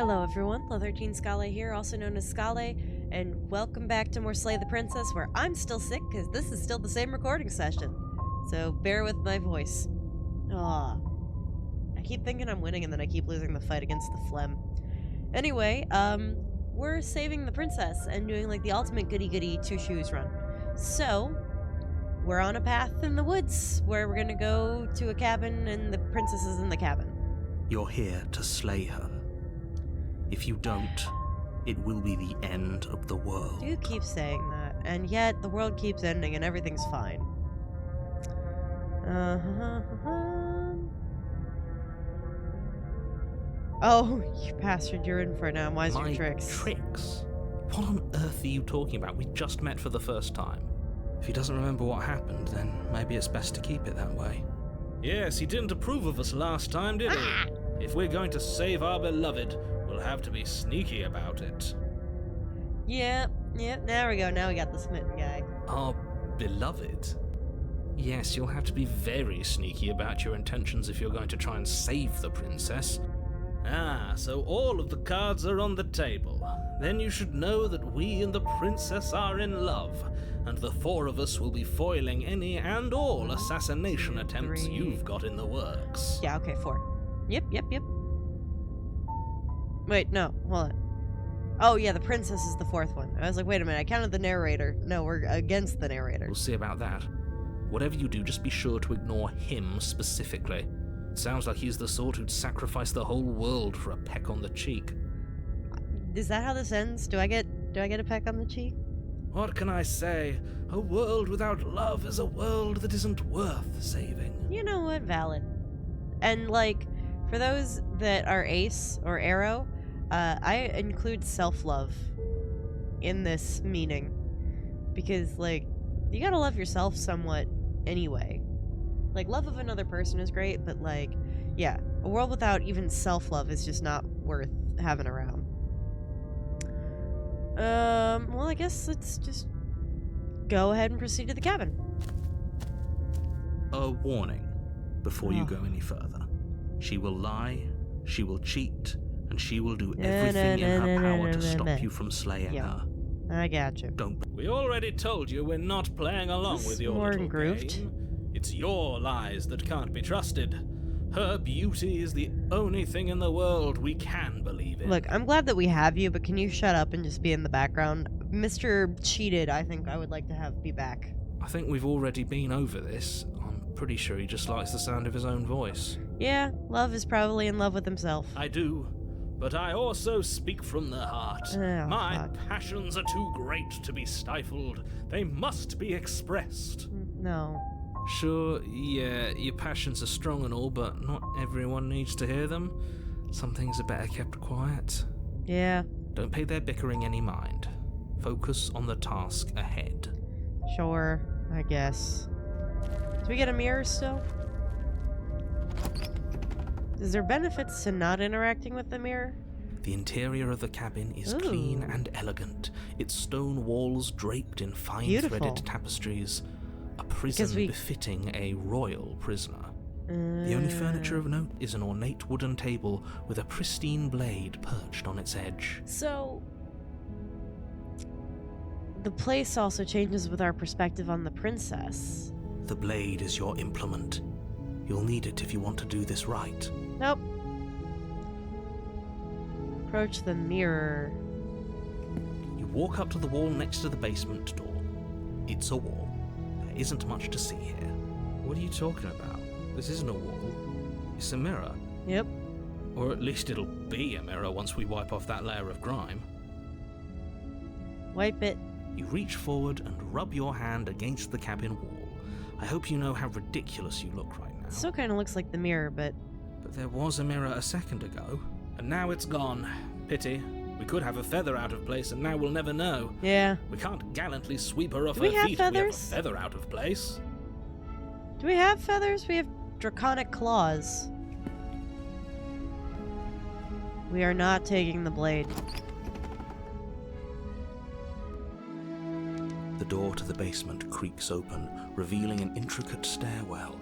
Hello everyone, Lo13 Scala here, also known as Scala, and welcome back to more Slay the Princess, where I'm still sick because this is still the same recording session. So bear with my voice. Aw. I keep thinking I'm winning and then I keep losing the fight against the phlegm. Anyway, we're saving the princess and doing like the ultimate goody-goody two-shoes run. So, we're on a path in the woods where we're gonna go to a cabin and the princess is in the cabin. You're here to slay her. If you don't, it will be the end of the world. You keep saying that, and yet the world keeps ending and everything's fine. Oh, you bastard, you're in for it now. Why's your tricks? Tricks? What on earth are you talking about? We just met for the first time. If he doesn't remember what happened, then maybe it's best to keep it that way. Yes, he didn't approve of us last time, did he? If we're going to save our beloved, we'll have to be sneaky about it. Yep, there we go. Now we got the smitten guy. Our beloved? Yes, you'll have to be very sneaky about your intentions if you're going to try and save the princess. Ah, so all of the cards are on the table. Then you should know that we and the princess are in love, and the four of us will be foiling any and all assassination attempts you've got in the works. Yeah, okay, 4. Yep. Wait, no, hold on. Oh, yeah, the princess is the 4th one. I was like, wait a minute, I counted the narrator. No, we're against the narrator. We'll see about that. Whatever you do, just be sure to ignore him specifically. It sounds like he's the sort who'd sacrifice the whole world for a peck on the cheek. Is that how this ends? Do I get a peck on the cheek? What can I say? A world without love is a world that isn't worth saving. You know what? Valid. And, like, for those that are Ace or Arrow, I include self-love in this meaning. Because, like, you gotta love yourself somewhat anyway. Like, love of another person is great, but, like, yeah, a world without even self-love is just not worth having around. Well, I guess let's just go ahead and proceed to the cabin. A warning before you go any further. She will lie, she will cheat, and she will do everything in her power to stop you from slaying her. I got you. Don't. We already told you we're not playing along with your little game. It's your lies that can't be trusted. Her beauty is the only thing in the world we can believe in. Look, I'm glad that we have you, but can you shut up and just be in the background? Mr. Cheated, I think I would like to have be back. I think we've already been over this. I'm pretty sure he just likes the sound of his own voice. Yeah, Love is probably in love with himself. I do, but I also speak from the heart. Oh, My passions are too great to be stifled. They must be expressed. No. Sure, yeah, your passions are strong and all, but not everyone needs to hear them. Some things are better kept quiet. Yeah. Don't pay their bickering any mind. Focus on the task ahead. Sure, I guess. Do we get a mirror still? Is there benefits to not interacting with the mirror? The interior of the cabin is clean and elegant, its stone walls draped in fine threaded tapestries. A prison befitting a royal prisoner. The only furniture of note is an ornate wooden table with a pristine blade perched on its edge. So, the place also changes with our perspective on the princess. The blade is your implement. You'll need it if you want to do this right. Nope. Approach the mirror. You walk up to the wall next to the basement door. It's a wall. There isn't much to see here. What are you talking about? This isn't a wall. It's a mirror. Yep. Or at least it'll be a mirror once we wipe off that layer of grime. Wipe it. You reach forward and rub your hand against the cabin wall. I hope you know how ridiculous you look right now. It still kind of looks like the mirror, but... But there was a mirror a second ago. And now it's gone. Pity. We could have a feather out of place, and now we'll never know. Yeah. We can't gallantly sweep her off Do her we have feet feathers? if we have a feather out of place. Do we have feathers? We have draconic claws. We are not taking the blade. The door to the basement creaks open, revealing an intricate stairwell.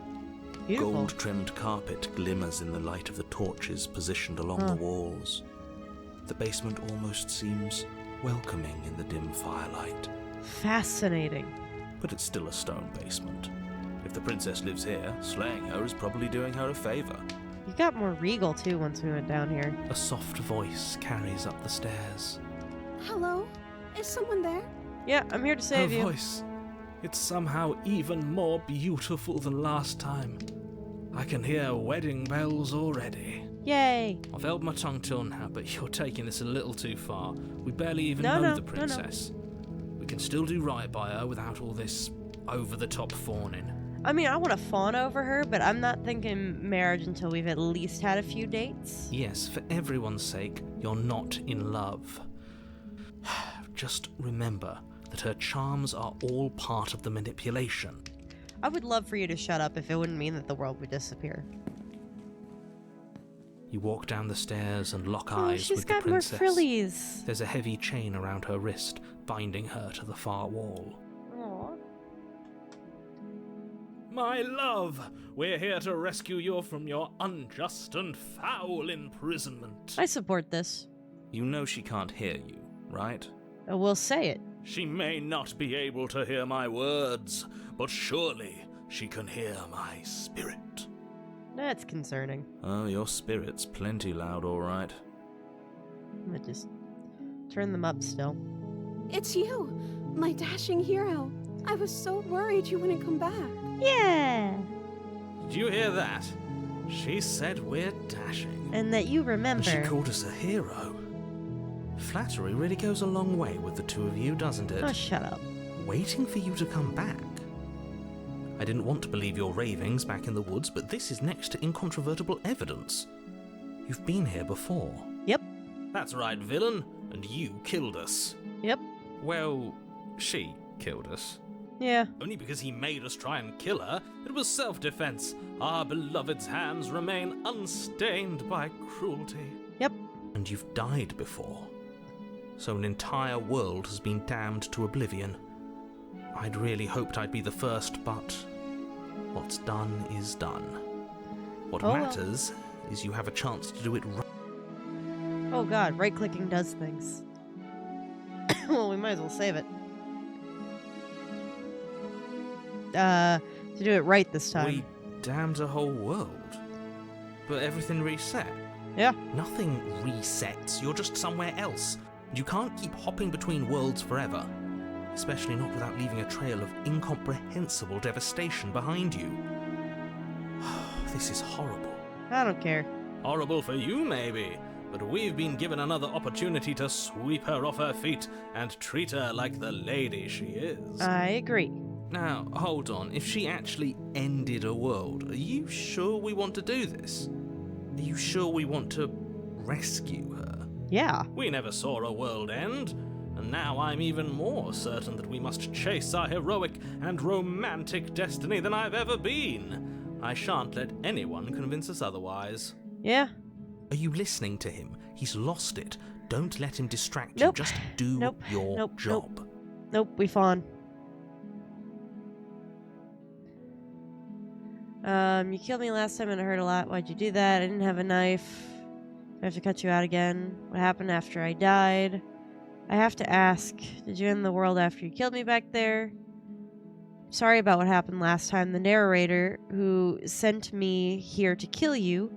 Beautiful. Gold-trimmed carpet glimmers in the light of the torches positioned along the walls. The basement almost seems welcoming in the dim firelight. Fascinating. But it's still a stone basement. If the princess lives here, slaying her is probably doing her a favor. You got more regal, too, once we went down here. A soft voice carries up the stairs. Hello? Is someone there? Yeah, I'm here to save you. Her voice. It's somehow even more beautiful than last time. I can hear wedding bells already. Yay! I've held my tongue till now, but you're taking this a little too far. We barely even know the princess. We can still do right by her without all this over-the-top fawning. I mean, I want to fawn over her, but I'm not thinking marriage until we've at least had a few dates. Yes, for everyone's sake, you're not in love. Just remember that her charms are all part of the manipulation. I would love for you to shut up if it wouldn't mean that the world would disappear. You walk down the stairs and lock eyes with the princess. She's got more frillies. There's a heavy chain around her wrist, binding her to the far wall. Aww. My love, we're here to rescue you from your unjust and foul imprisonment. I support this. You know she can't hear you, right? We'll say it. She may not be able to hear my words, but surely she can hear my spirit. That's concerning. Oh, your spirit's plenty loud, all right. I'm gonna just turn them up still. It's you, my dashing hero. I was so worried you wouldn't come back. Yeah! Did you hear that? She said we're dashing. And that you remember. And she called us a hero. Flattery really goes a long way with the two of you, doesn't it? Oh, shut up. Waiting for you to come back. I didn't want to believe your ravings back in the woods, but this is next to incontrovertible evidence. You've been here before. Yep. That's right, villain. And you killed us. Yep. Well, she killed us. Yeah. Only because he made us try and kill her. It was self-defense. Our beloved's hands remain unstained by cruelty. Yep. And you've died before. So an entire world has been damned to oblivion. I'd really hoped I'd be the first, but what's done is done. What matters is you have a chance to do it right. Oh god, right-clicking does things. Well, we might as well save it. To do it right this time. We damned a whole world. But everything reset. Yeah. Nothing resets. You're just somewhere else. You can't keep hopping between worlds forever. Especially not without leaving a trail of incomprehensible devastation behind you. This is horrible. I don't care. Horrible for you, maybe. But we've been given another opportunity to sweep her off her feet and treat her like the lady she is. I agree. Now, hold on. If she actually ended a world, are you sure we want to do this? Are you sure we want to rescue her? Yeah. We never saw a world end, and now I'm even more certain that we must chase our heroic and romantic destiny than I've ever been. I shan't let anyone convince us otherwise. Yeah. Are you listening to him? He's lost it. Don't let him distract you. Just do your job. Nope, we fawn. You killed me last time and it hurt a lot. Why'd you do that? I didn't have a knife. I have to cut you out again. What happened after I died? I have to ask, did you end the world after you killed me back there? Sorry about what happened last time. The narrator who sent me here to kill you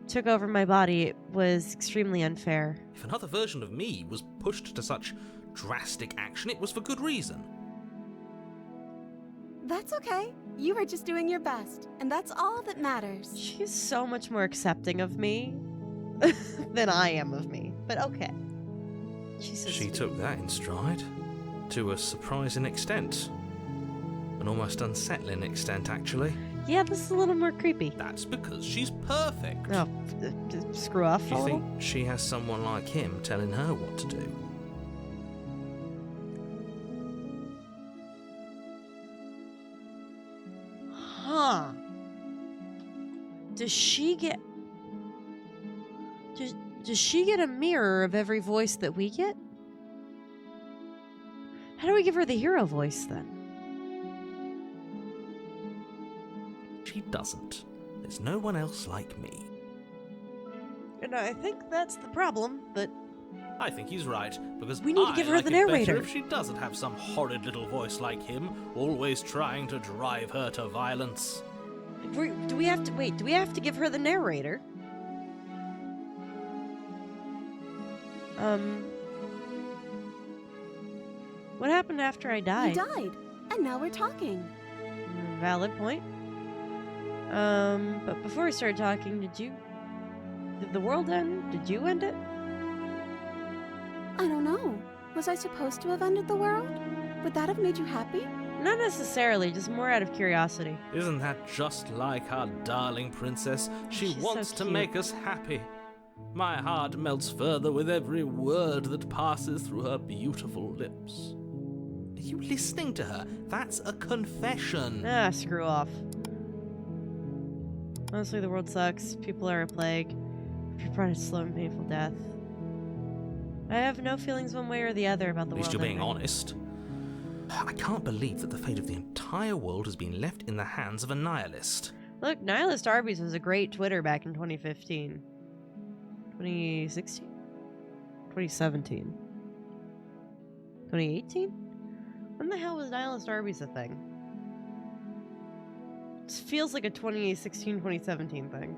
took over my body. It was extremely unfair. If another version of me was pushed to such drastic action, it was for good reason. That's okay. You were just doing your best, and that's all that matters. She's so much more accepting of me than I am of me, but okay. She's so She sweet. took that in stride, to a surprising extent. An almost unsettling extent, actually. Yeah, this is a little more creepy. That's because she's perfect. Oh, screw off Do a you little? think she has someone like him telling her what to do? Huh. Does she get... Does she get a mirror of every voice that we get? How do we give her the hero voice, then? She doesn't. There's no one else like me. And I think that's the problem, but I think he's right, because we need to give her like the it better narrator. if she doesn't have some horrid little voice like him, always trying to drive her to violence. Do we have to give her the narrator? What happened after I died? You died, and now we're talking. Valid point. But before we started talking, did the world end? Did you end it? I don't know. Was I supposed to have ended the world? Would that have made you happy? Not necessarily, just more out of curiosity. Isn't that just like our darling princess? She's wants so to cute. make us happy. My heart melts further with every word that passes through her beautiful lips. Are you listening to her? That's a confession. Ah, screw off. Honestly, the world sucks. People are a plague. People brought a slow and painful death. I have no feelings one way or the other about the At world. least you're being ending. honest. I can't believe that the fate of the entire world has been left in the hands of a nihilist. Look, Nihilist Arby's was a great Twitter back in 2015. 2016? 2017? 2018? When the hell was Nihilist Arby's a thing? It feels like a 2016-2017 thing.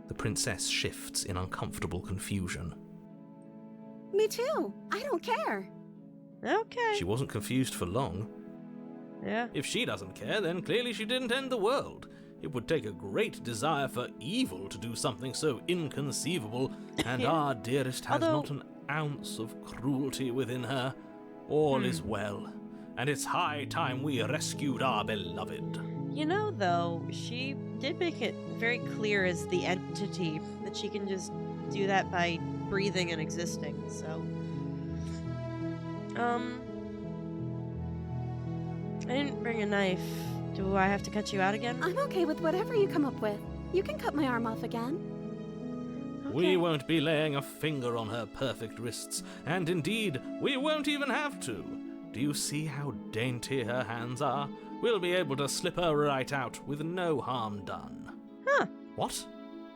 The princess shifts in uncomfortable confusion. Me too. I don't care. Okay. She wasn't confused for long. Yeah. If she doesn't care, then clearly she didn't end the world. It would take a great desire for evil to do something so inconceivable, and our dearest has not an ounce of cruelty within her. All is well, and it's high time we rescued our beloved. You know, though, she did make it very clear as the entity that she can just do that by breathing and existing, so... I didn't bring a knife. Do I have to cut you out again? I'm okay with whatever you come up with. You can cut my arm off again. Okay. We won't be laying a finger on her perfect wrists, and indeed, we won't even have to. Do you see how dainty her hands are? We'll be able to slip her right out with no harm done. Huh. What?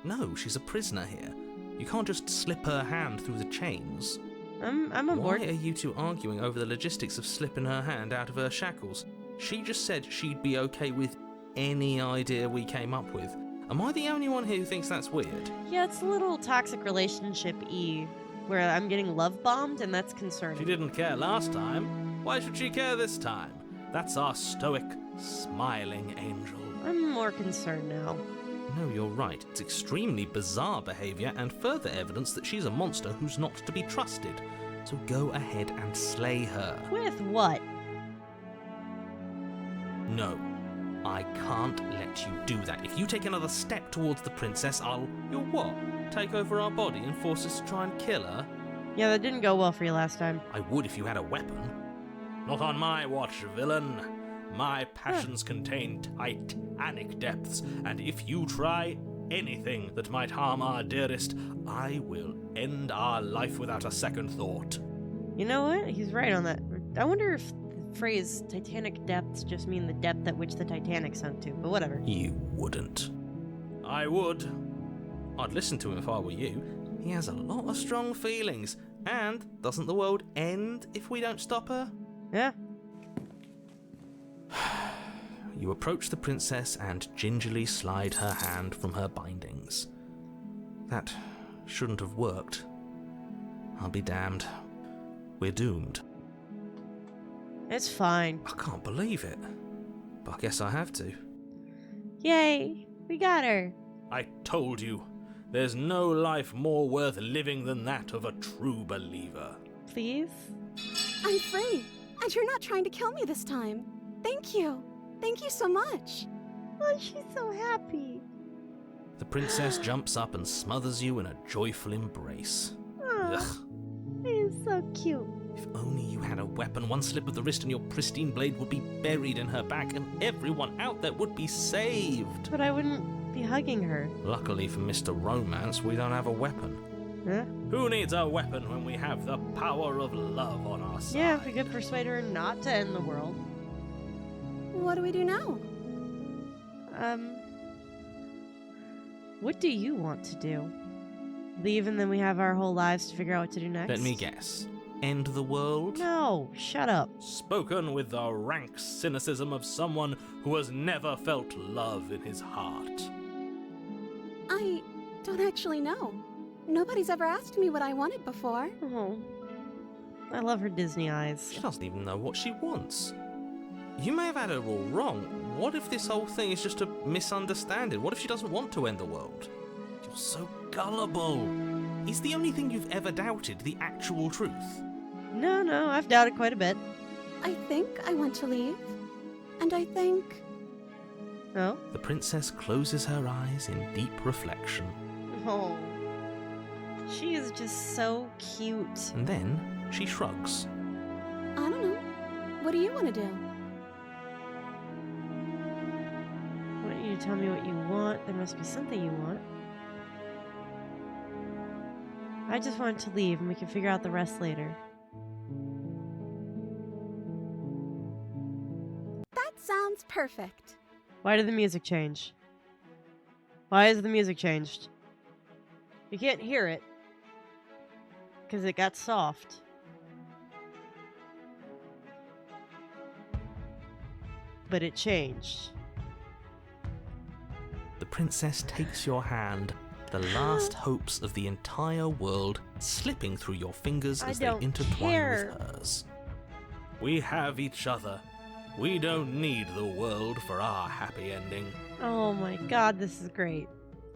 No, she's a prisoner here. You can't just slip her hand through the chains. I'm on Why board. are you two arguing over the logistics of slipping her hand out of her shackles? She just said she'd be okay with any idea we came up with. Am I the only one here who thinks that's weird? Yeah, it's a little toxic relationship-y, where I'm getting love-bombed, and that's concerning. She didn't care last time. Why should she care this time? That's our stoic, smiling angel. I'm more concerned now. No, you're right. It's extremely bizarre behavior and further evidence that she's a monster who's not to be trusted. So go ahead and slay her. With what? No, I can't let you do that. If you take another step towards the princess, You'll what? Take over our body and force us to try and kill her? Yeah, that didn't go well for you last time. I would if you had a weapon. Not on my watch, villain. My passions contain titanic depths, and if you try anything that might harm our dearest, I will end our life without a second thought. You know what? He's right on that. I wonder if the phrase Titanic depths just mean the depth at which the Titanic sunk to, but whatever. You wouldn't. I would. I'd listen to him if I were you. He has a lot of strong feelings. And doesn't the world end if we don't stop her? Yeah. You approach the princess and gingerly slide her hand from her bindings. That shouldn't have worked. I'll be damned. We're doomed. It's fine. I can't believe it. But I guess I have to. Yay! We got her. I told you, there's no life more worth living than that of a true believer. Please? I'm free, and you're not trying to kill me this time. Thank you. Thank you so much. Oh, she's so happy. The princess jumps up and smothers you in a joyful embrace. Aw, Ugh. he's so cute. If only you had a weapon, one slip of the wrist and your pristine blade would be buried in her back and everyone out there would be saved. But I wouldn't be hugging her. Luckily for Mr. Romance, we don't have a weapon. Huh? Who needs a weapon when we have the power of love on our side? Yeah, if we could persuade her not to end the world. What do we do now? What do you want to do? Leave and then we have our whole lives to figure out what to do next? Let me guess. End the world? No, shut up. Spoken with the rank cynicism of someone who has never felt love in his heart. I don't actually know. Nobody's ever asked me what I wanted before. Oh, I love her Disney eyes. She doesn't even know what she wants. You may have had her all wrong. What if this whole thing is just a misunderstanding? What if she doesn't want to end the world? You're so gullible. Is the only thing you've ever doubted the actual truth? No, I've doubted quite a bit. I think I want to leave. And I think... Oh? The princess closes her eyes in deep reflection. Oh. She is just so cute. And then she shrugs. I don't know. What do you want to do? I want you to tell me what you want. There must be something you want. I just want to leave and we can figure out the rest later. That sounds perfect. Why did the music change? Why is the music changed? You can't hear it. Because it got soft. But it changed. The princess takes your hand, the last hopes of the entire world slipping through your fingers as they intertwine with hers. We have each other. We don't need the world for our happy ending. Oh my god, this is great.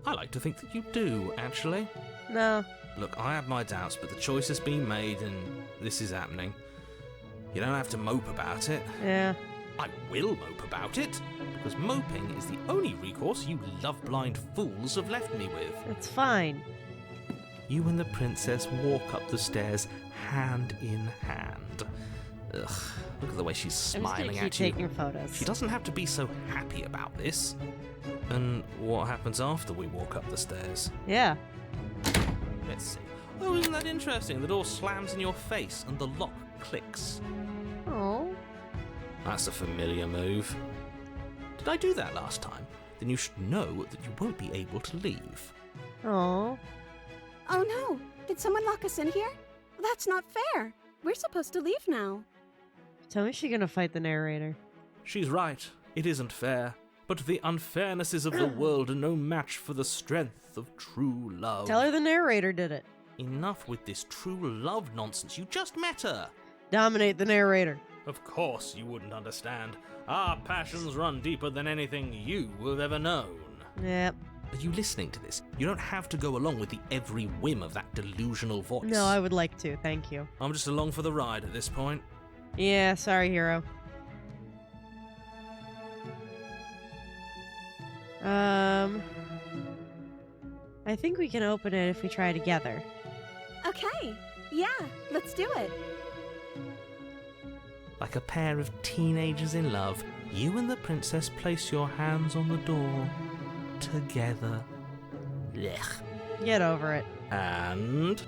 I like to think that you do, actually. No. Look, I have my doubts, but the choice has been made and this is happening. You don't have to mope about it. Yeah. I will mope about it, because moping is the only recourse you love-blind fools have left me with. It's fine. You and the princess walk up the stairs, hand in hand. Ugh, look at the way she's smiling I'm just at you. taking photos. She doesn't have to be so happy about this. And what happens after we walk up the stairs? Yeah. Let's see. Oh, isn't that interesting? The door slams in your face and the lock clicks. Oh. That's a familiar move. Did I do that last time? Then you should know that you won't be able to leave. Oh. Oh no! Did someone lock us in here? That's not fair! We're supposed to leave now. Tell me she's gonna fight the narrator. She's right. It isn't fair. But the unfairnesses of the world are no match for the strength of true love. Tell her the narrator did it. Enough with this true love nonsense. You just met her. Dominate the narrator. Of course you wouldn't understand. Our passions run deeper than anything you have ever known. Yep. Are you listening to this? You don't have to go along with the every whim of that delusional voice. No, I would like to. Thank you. I'm just along for the ride at this point. Yeah, sorry, hero. I think we can open it if we try together. Okay. Yeah, let's do it. Like a pair of teenagers in love, you and the princess place your hands on the door. Together. Blech. Get over it. And...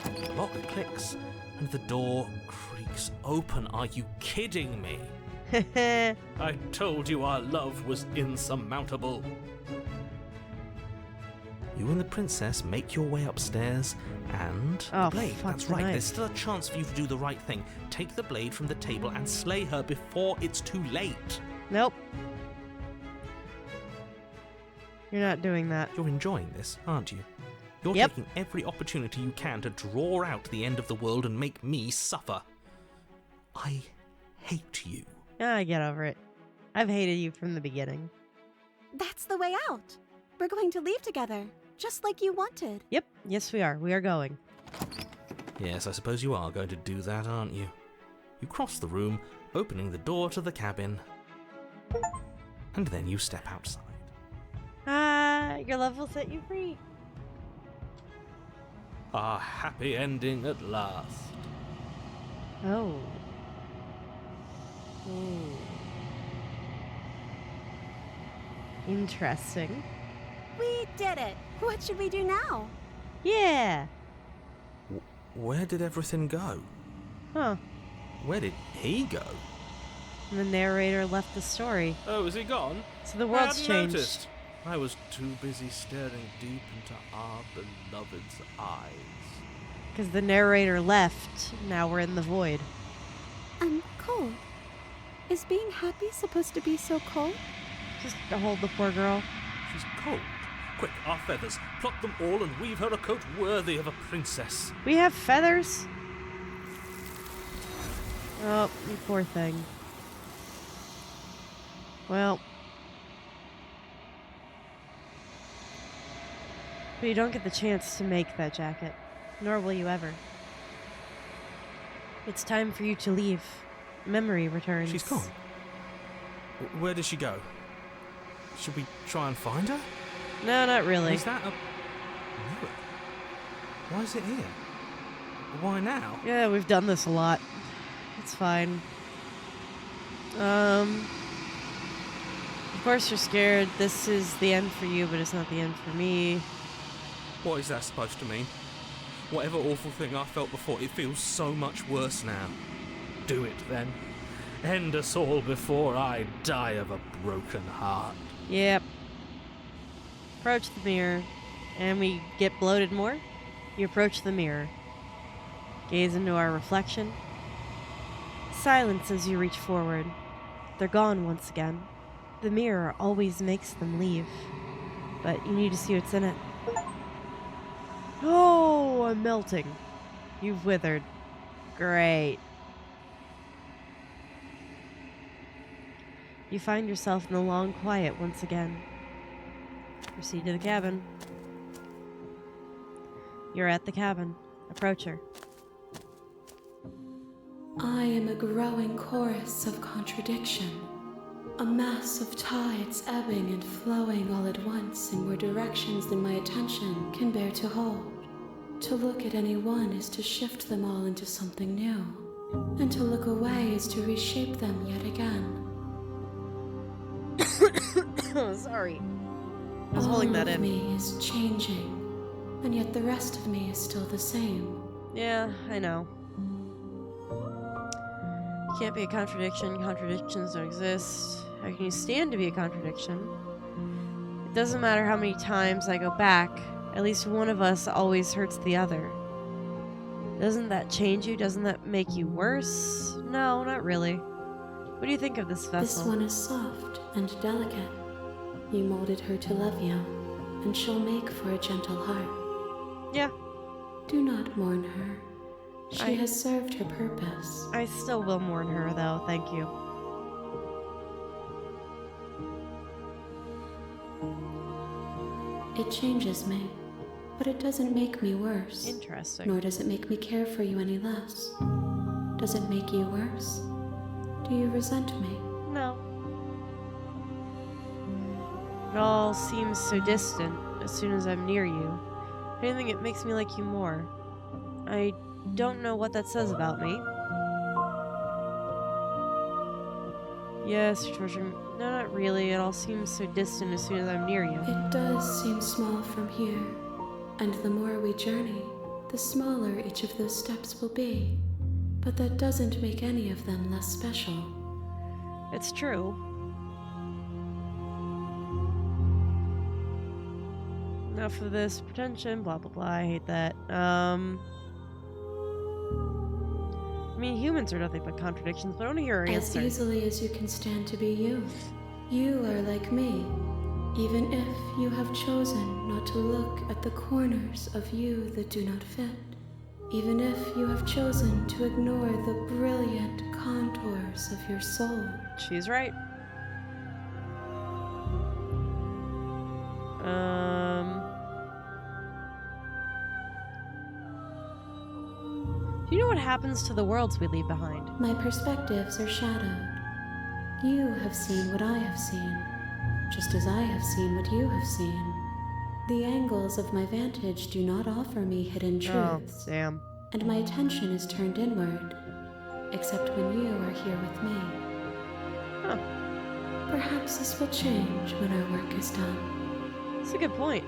the lock clicks, and the door creaks open. Are you kidding me? I told you our love was insurmountable. You and the princess make your way upstairs, and... Oh, the blade, fuck that's the right, knife. there's still a chance for you to do the right thing. Take the blade from the table and slay her before it's too late. Nope. You're not doing that. You're enjoying this, aren't you? You're Yep. taking every opportunity you can to draw out the end of the world and make me suffer. I hate you. Ah, get over it. I've hated you from the beginning. That's the way out. We're going to leave together, just like you wanted. Yep, yes we are. We are going. Yes, I suppose you are going to do that, aren't you? You cross the room, opening the door to the cabin, and then you step outside. Ah, your love will set you free. Our happy ending at last. Oh. Ooh. Interesting. We did it. What should we do now? Yeah. Where did everything go? Huh. Where did he go? And the narrator left the story. Oh, is he gone? So the I world's hadn't changed. noticed. I was too busy staring deep into our beloved's eyes. Because the narrator left. Now we're in the void. I'm cold. Is being happy supposed to be so cold? Just to hold the poor girl. She's cold. Quick, our feathers. Pluck them all and weave her a coat worthy of a princess. We have feathers? Oh, you poor thing. Well. But you don't get the chance to make that jacket. Nor will you ever. It's time for you to leave. Memory returns. She's gone. Where did she go? Should we try and find her? No, not really. Is that a mirror? Why is it here? Why now? Yeah, we've done this a lot. It's fine. Of course you're scared. This is the end for you, but it's not the end for me. What is that supposed to mean? Whatever awful thing I felt before, it feels so much worse now. Do it then. End us all before I die of a broken heart. Yep. Approach the mirror, and we get bloated more. You approach the mirror. Gaze into our reflection. Silence as you reach forward. They're gone once again. The mirror always makes them leave. But you need to see what's in it. Oh, I'm melting. You've withered. Great. You find yourself in the long quiet once again. Proceed to the cabin. You're at the cabin. Approach her. I am a growing chorus of contradiction, a mass of tides ebbing and flowing all at once in more directions than my attention can bear to hold. To look at any one is to shift them all into something new, and to look away is to reshape them yet again. Sorry. I was holding that in. All of me is changing, and yet the rest of me is still the same. Yeah, I know. You can't be a contradiction. Contradictions don't exist. How can you stand to be a contradiction? It doesn't matter how many times I go back. At least one of us always hurts the other. Doesn't that change you? Doesn't that make you worse? No, not really. What do you think of this vessel? This one is soft and delicate. You molded her to love you, and she'll make for a gentle heart. Yeah. Do not mourn her. She has served her purpose. I still will mourn her, though. Thank you. It changes me, but it doesn't make me worse. Interesting. Nor does it make me care for you any less. Does it make you worse? Do you resent me? No. It all seems so distant as soon as I'm near you. If anything, it makes me like you more. I don't know what that says about me. Yes, you're torturing me. No, not really. It all seems so distant as soon as I'm near you. It does seem small from here. And the more we journey, the smaller each of those steps will be. But that doesn't make any of them less special. It's true. Enough of this pretension, blah blah blah, I hate that. I mean, humans are nothing but contradictions, but I want to hear her answer. As easily as you can stand to be you. You are like me, even if you have chosen not to look at the corners of you that do not fit. Even if you have chosen to ignore the brilliant contours of your soul. She's right. Do you know what happens to the worlds we leave behind? My perspectives are shadowed. You have seen what I have seen, just as I have seen what you have seen. The angles of my vantage do not offer me hidden truths. Oh, damn. And my attention is turned inward, except when you are here with me. Huh. Perhaps this will change when our work is done. That's a good point.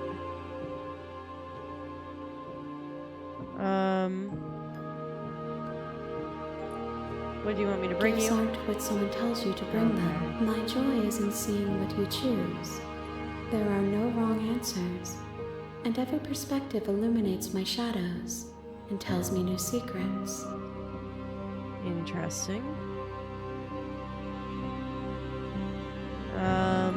What do you want me to bring Gifts you? aren't what someone tells you to bring them. My joy is in seeing what you choose. There are no wrong answers, and every perspective illuminates my shadows and tells me new secrets. Interesting. How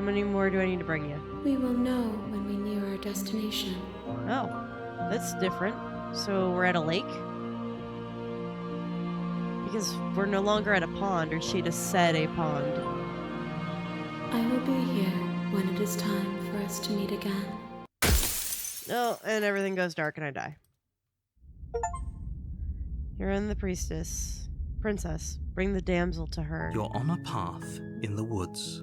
many more do I need to bring you? We will know when we near our destination. Oh, that's different. So we're at a lake? Because we're no longer at a pond, or she just said a pond. I will be here when it is time for us to meet again. Oh, and everything goes dark and I die. You're in the priestess. Princess, bring the damsel to her. You're on a path in the woods,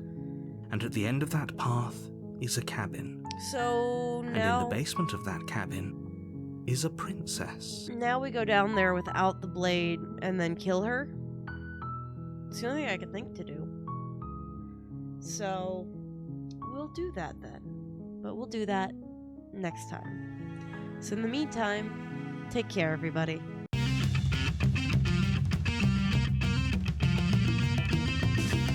and at the end of that path is a cabin. So now... And in the basement of that cabin is a princess. Now we go down there without the blade and then kill her? It's the only thing I could think to do. So, we'll do that then. But we'll do that next time. So in the meantime, take care, everybody.